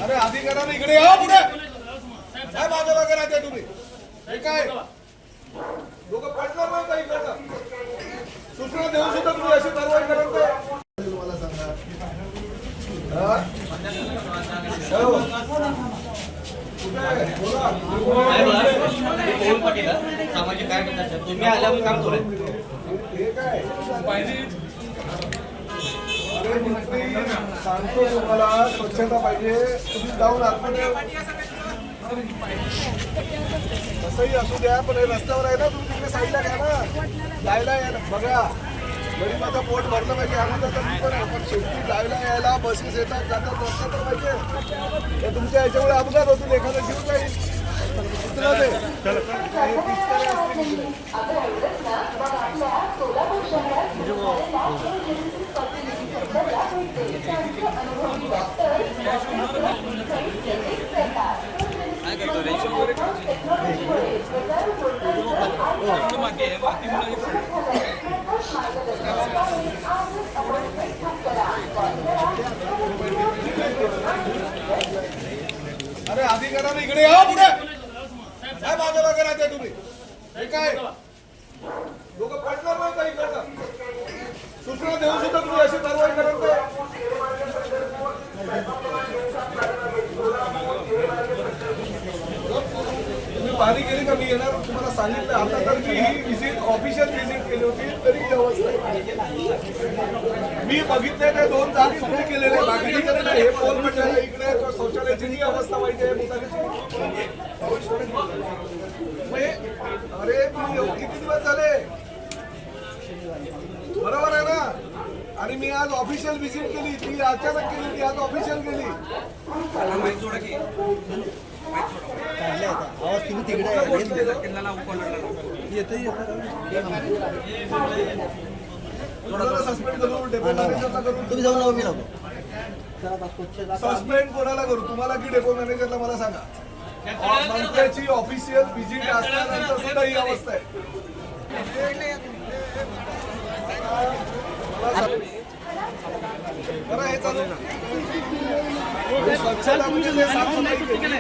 अरे अधिकाऱ्याने इकडे या पुढे काय माझ्या मागे राहते तुम्ही हे काय लोक पडणार नाही का इकडं सूचना देऊ सुद्धा तुम्ही अशी कारवाई करत नाही मला सांगा सामाजिक कार्यकर्ता तुम्ही आल्यावर काम करू हे काय सांगतो तुम्हाला स्वच्छता पाहिजे तुम्ही जाऊन आतमध्ये कसंही असू द्या पण हे रस्त्यावर आहे ना तुम्ही तिकडे साईडला घ्या ना जायला यायला बघा गरीबाचं पोट भरलं पाहिजे आम्हाला तर मी पण आहे पण शेवटी जायला यायला बसेस येतात जातात रस्ता तर पाहिजे तर तुमच्या ह्याच्यामुळे अपघात होतील एखादा जीव जाईल अरे अधिकाऱ्याने इकडे या पुढे काय माझ्या मागे राहते तुम्ही हे काय लोक पडणार नाही का इकडं सूचना देऊ सुद्धा तुम्ही अशी कारवाई करत तुम्ही पाहणी केली का मी येणार तुम्हाला सांगितलं आता तर मी ही व्हिजिट ऑफिशियल व्हिजिट केली होती तरी ही अवस्था आहे मी बघितले ते 2 जागी तुम्ही केलेले बाकी नाही हे पोल म्हटलं इकडे शौचालयाची ही अवस्था वाईट आहे अरे तुम्ही किती दिवस झाले बरोबर आहे ना आणि मी आज ऑफिशियल व्हिजिट केली ती अचानक केली ती आज ऑफिशियल केली आवाज तुम्ही तिकडे सस्पेंड करू डेपो मॅनेजरला करू तुम्ही जाऊन लावू मी लावतो सस्पेंड कोणाला करू तुम्हाला की डेपो मॅनेजरला मला सांगा मंत्र्याची ऑफिशियल व्हिजिट असल्यानंतर सुद्धा ही अवस्था आहे बरं हे चालू स्वच्छता म्हणजे ते साफसफाई केली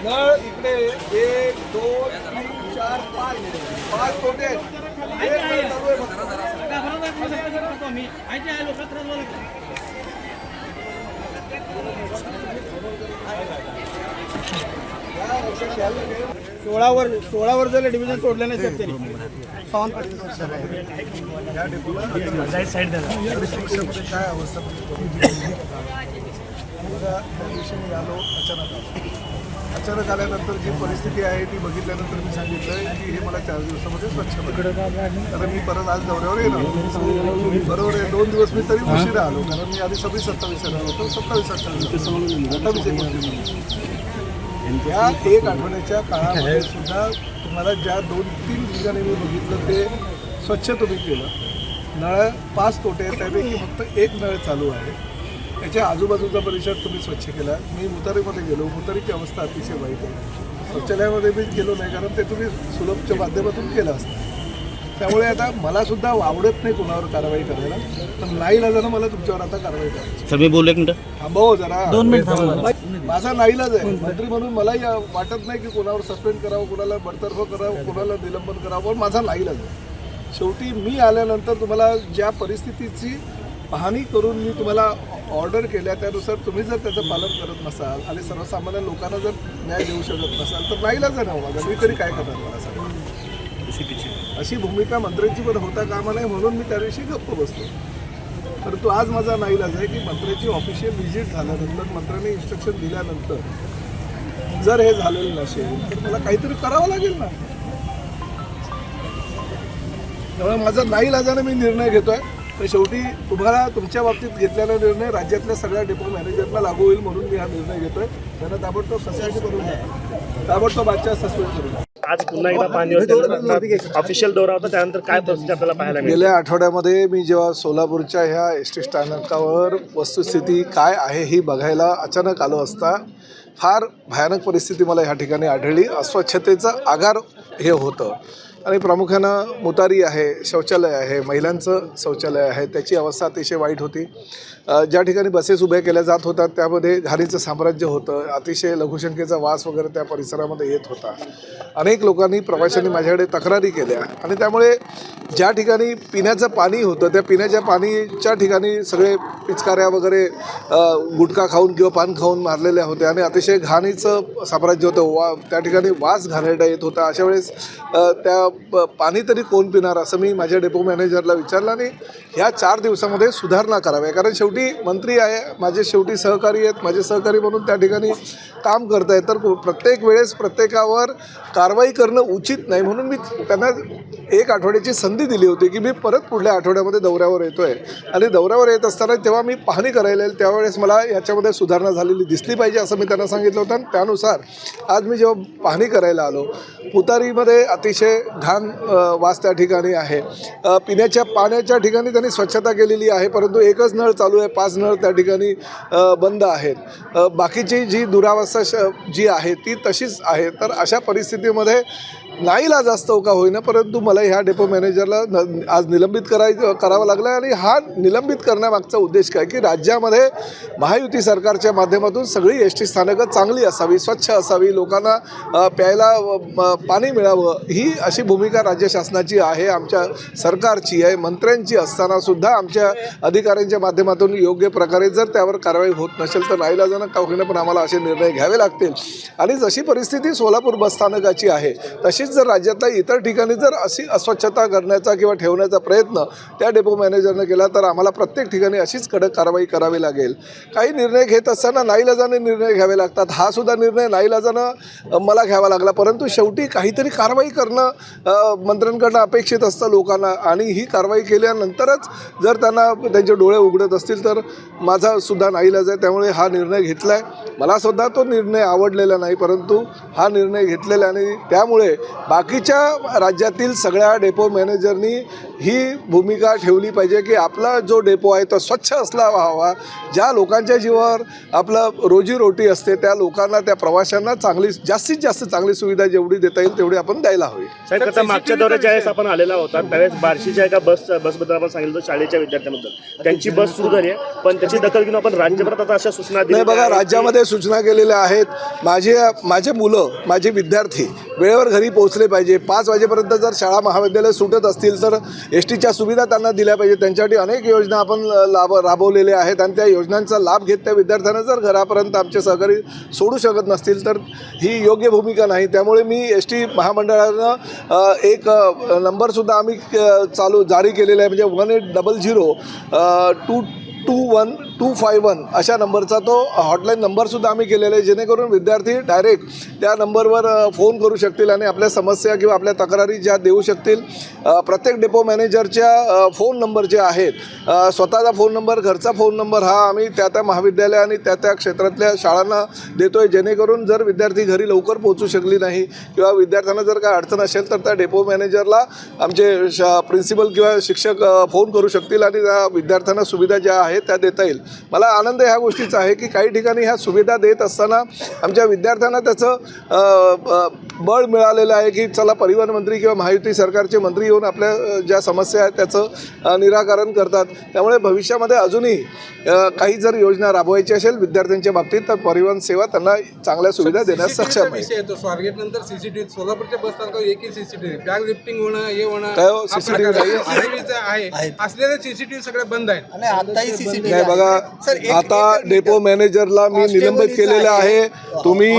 नळ इकडे 1 2 3 4 5 कोटे एक नळ चालू आहे सोळावर जर डिव्हिजन सोडलं नाही सर त्यांनी काय अवस्था बघा त्या दिवशी मी आलो अचानक आल्यानंतर जी परिस्थिती आहे ती बघितल्यानंतर मी सांगितलं की हे मला 4 दिवसामध्ये स्वच्छ कारण मी परत आज दौऱ्यावर येणार बरोबर आहे 2 दिवस मी तरी उशिरा आलो कारण मी आधी 26-27 आलो होतो 27-28 या 1 आठवड्याच्या काळामध्ये सुद्धा तुम्हाला ज्या 2-3 ठिकाणी मी बघितलं ते स्वच्छ तुम्ही केलं नळ 5 तोटे आहेत त्यापैकी फक्त 1 नळ चालू आहे त्याच्या आजूबाजूचा परिसर तुम्ही स्वच्छ केला मी मुतारीमध्ये गेलो मुतारीची अवस्था अतिशय वाईट आहे शौचालयामध्ये मी गेलो नाही कारण ते तुम्ही सुलभच्या माध्यमातून केलं असतं त्यामुळे आता मला सुद्धा आवडत नाही कोणावर कारवाई करायला पण नाईलाजानं मला तुमच्यावर आता कारवाई करायची सर मी बोललो एक मिनिट थांबव जरा 2 मिनिट माझा नाईलाज आहे मंत्री म्हणून मलाही वाटत नाही की कोणावर सस्पेंड करावं कोणाला बडतर्फ करावं कोणाला निलंबन करावं पण माझा नाईलाज आहे शेवटी मी आल्यानंतर तुम्हाला ज्या परिस्थितीची पाहणी करून मी तुम्हाला ऑर्डर केल्या त्यानुसार तुम्ही जर त्याचं पालन करत नसाल आणि सर्वसामान्य लोकांना जर न्याय देऊ शकत नसाल तर नाईलाज आहे ना माझा मी तरी काय करणार मला सांगा अशी भूमिका मंत्र्यांची पण होता कामा नाही म्हणून मी त्या दिवशी गप्प बसतो परंतु आज माझा नाईलाज आहे की मंत्र्याची ऑफिशियल व्हिजिट झाल्यानंतर मंत्र्यांनी इन्स्ट्रक्शन दिल्यानंतर जर हे झालेलं नसेल तर मला काहीतरी करावं लागेल ना त्यामुळे माझा नाईलाजाने मी निर्णय घेतोय तर शेवटी तुम्हाला तुमच्या बाबतीत घेतलेला निर्णय राज्यातल्या सगळ्या डेपो मॅनेजरला लागू होईल म्हणून मी हा निर्णय घेतोय त्यांना ताबडतोब सस्पेंड करून द्या ताबडतोब आजच्या सस्पेंड करून द्या आज पुन्हा एकदा पाणी ऑफिशियल दौरा होता त्यानंतर काय परिस्थिती आपल्याला पाहायला मिळाली गेल्या आठवड्यामध्ये मी जेव्हा सोलापूरच्या ह्या एस टी स्थानकावर वस्तुस्थिती काय आहे ही बघायला अचानक आलो असता फार भयानक परिस्थिती मला ह्या ठिकाणी आढळली अस्वच्छतेचं आगार हे होतं आणि प्रामुख्यानं मुतारी आहे, शौचालय आहे, महिलांचं शौचालय आहे, त्याची अवस्था अतिशय वाईट होती. ज्या ठिकाणी बसेस उभ्या केल्या जात होत्या त्यामध्ये घाणीचं साम्राज्य होतं, अतिशय लघुशंकेचा वास वगैरे त्या परिसरामध्ये येत होता. अनेक लोकांनी प्रवाशांनी माझ्याकडे तक्रारी केल्या आणि त्यामुळे ज्या ठिकाणी पिण्याचं पाणी होतं त्या पिण्याच्या पाणीच्या ठिकाणी सगळे पिचकाऱ्या वगैरे गुटखा खाऊन किंवा पान खाऊन मारलेल्या होत्या आणि अतिशय घाणीचं साम्राज्य होतं. त्या ठिकाणी वास घाणेरडा येत होता. अशा वेळेस त्या पाणी तरी कोण पिणार असं मी माझ्या डेपो मॅनेजरला विचारलं आणि ह्या 4 दिवसामध्ये सुधारणा कराव्या. कारण शेवटी मंत्री आहे, माझे शेवटी सहकारी आहेत, माझे सहकारी म्हणून त्या ठिकाणी काम करत आहेत. तर प्रत्येक वेळेस प्रत्येकावर कारवाई करणं उचित नाही म्हणून मी त्यांना 1 आठवड्याची संधी दिली होती की मी परत पुढल्या आठवड्यामध्ये दौऱ्यावर येतो आहे आणि दौऱ्यावर येत असताना तेव्हा मी पाहणी करायला येईल त्यावेळेस मला याच्यामध्ये सुधारणा झालेली दिसली पाहिजे असं मी त्यांना सांगितलं होतं. आणि त्यानुसार आज मी जेव्हा पाहणी करायला आलो, पुतारीमध्ये अतिशय घाण वास त्या ठिकाणी आहे. पिण्याच्या पाण्याच्या ठिकाणी त्यांनी स्वच्छता केलेली आहे परंतु एकच नळ चालू आहे, 5 नळ त्या ठिकाणी बंद आहेत. बाकीची जी दुरावस्था जी आहे ती तशीच आहे. तर अशा परिस्थितीमध्ये नाईलाज असतो का होईना परंतु मला ह्या डेपो मॅनेजरला आज निलंबित करावं लागलं. आणि हा निलंबित करण्यामागचा उद्देश काय की राज्यामध्ये महायुती सरकारच्या माध्यमातून सगळी एस.टी. स्थानकं चांगली असावी, स्वच्छ असावी, लोकांना प्यायला पाणी मिळावं ही अशी भूमिका राज्य शासनाची आहे, आमच्या सरकारची आहे. मंत्र्यांची असतानासुद्धा आमच्या अधिकाऱ्यांच्या माध्यमातून योग्य प्रकारे जर त्यावर कारवाई होत नसेल तर नाईलाजानं का होईना पण आम्हाला असे निर्णय घ्यावे लागतील. आणि जशी परिस्थिती सोलापूर बसस्थानकाची आहे तशी जर राज्यातल्या इतर ठिकाणी जर अशी अस्वच्छता करण्याचा किंवा ठेवण्याचा प्रयत्न त्या डेपो मॅनेजरने केला तर आम्हाला प्रत्येक ठिकाणी अशीच कडक कारवाई करावी लागेल. काही निर्णय घेत असताना नाईलाजाने निर्णय घ्यावे लागतात. हा सुद्धा निर्णय नाईलाजानं मला घ्यावा लागला परंतु शेवटी काहीतरी कारवाई करणं मंत्र्यांकडनं अपेक्षित असतं लोकांना. आणि ही कारवाई केल्यानंतरच जर त्यांना त्यांचे डोळे उघडत असतील तर माझा सुद्धा नाईलाज आहे. त्यामुळे हा निर्णय घेतला आहे. मला सुद्धा तो निर्णय आवडलेला नाही परंतु हा निर्णय घेतलेला आणि त्यामुळे बाकीच्या राज्यातील सगळ्या डेपो मॅनेजरनी ही भूमिका ठेवली पाहिजे की आपला जो डेपो आहे तो स्वच्छ असला हवा. ज्या लोकांच्या जीवावर आपलं रोजीरोटी असते त्या लोकांना, त्या प्रवाशांना जास्तीत जास्त चांगली सुविधा जेवढी देता येईल तेवढी आपण द्यायला हवी. साहेब, आता मागच्या दौऱ्यात ज्यावेळेस आपण आलेला होता त्यावेळेस बार्शीच्या एका बसबद्दल आपण सांगितलं शाळेच्या विद्यार्थ्यांबद्दल त्यांची बस सुरू झाली आहे पण त्याची दखल घेऊन आपण राज्यभरात आता अशा सूचना दिल्या. नाही बघा, राज्यामध्ये सूचना केलेल्या आहेत. माझे मुलं, माझे विद्यार्थी वेळेवर घरी पोहोचले पाहिजे. 5 वाजेपर्यंत जर शाळा महाविद्यालय सुटत असतील तर एस.टीच्या सुविधा त्यांना दिल्या पाहिजे. त्यांच्यासाठी अनेक योजना आपण राबवलेल्या आहेत आणि त्या योजनांचा लाभ घेत त्या विद्यार्थ्यांना जर घरापर्यंत आमचे सहकारी सोडू शकत नसतील तर ही योग्य भूमिका नाही. त्यामुळे मी एस.टी महामंडळानं एक नंबरसुद्धा आम्ही जारी केलेला आहे म्हणजे 1800-221-251 अशा नंबरचा तो हॉटलाईन नंबरसुद्धा आम्ही केलेला आहे जेणेकरून विद्यार्थी डायरेक्ट त्या नंबरवर फोन करू शकतील आणि आपल्या समस्या किंवा आपल्या तक्रारी ज्या देऊ शकतील. प्रत्येक डेपो मॅनेजरच्या फोन नंबर जे आहेत, स्वतःचा फोन नंबर, घरचा फोन नंबर हा आम्ही त्या महाविद्यालय आणि त्या क्षेत्रातल्या शाळांना देतो आहे जेणेकरून जर विद्यार्थी घरी लवकर पोहोचू शकली नाही किंवा विद्यार्थ्यांना जर काय अडचण असेल तर त्या डेपो मॅनेजरला आमचे प्रिन्सिपल किंवा शिक्षक फोन करू शकतील आणि त्या विद्यार्थ्यांना सुविधा ज्या आहेत त्या देता येईल. मला आनंद ह्या गोष्टीचा आहे की काही ठिकाणी ह्या सुविधा देत असताना आमच्या विद्यार्थ्यांना त्याचं बळ मिळालेलं आहे की चला परिवहन मंत्री किंवा महायुती सरकारचे मंत्री येऊन आपल्या ज्या समस्या आहेत त्याचं निराकरण करतात. त्यामुळे भविष्यामध्ये अजूनही काही जर योजना राबवायची असेल विद्यार्थ्यांच्या बाबतीत तर परिवहन सेवा त्यांना चांगल्या सुविधा देण्यास सक्षम आहे. स्वारगेट नंतर सीसीटीव्ही सोलापूरच्या बस स्थानकावर एकही सीसीटीव्ही बॅग लिफ्टिंग होणं हे होणं काय सीसीटीव्ही आहे असलेले सीसीटीव्ही सगळे बंद आहेत. नाही बघा, आता डेपो मॅनेजरला मी निलंबित केलेलं आहे. तुम्ही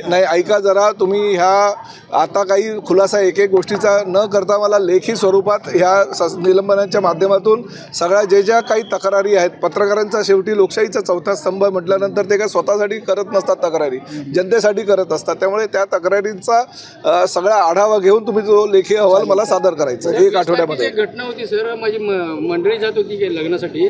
नाही ऐका जरा, तुम्ही ह्या आता काही खुलासा एक गोष्टीचा न करता मला लेखी स्वरूपात ह्या निलंबनाच्या माध्यमातून सगळ्या ज्या काही तक्रारी आहेत, पत्रकारांचा शेवटी लोकशाहीचा चौथा स्तंभ म्हटल्यानंतर ते काय स्वतःसाठी करत नसतात तक्रारी, जनतेसाठी करत असतात. त्यामुळे त्या तक्रारींचा सगळा आढावा घेऊन तुम्ही जो लेखी अहवाल मला सादर करायचा 1 आठवड्यामध्ये. घटना होती सर, माझी मंडळी जात होती लग्नासाठी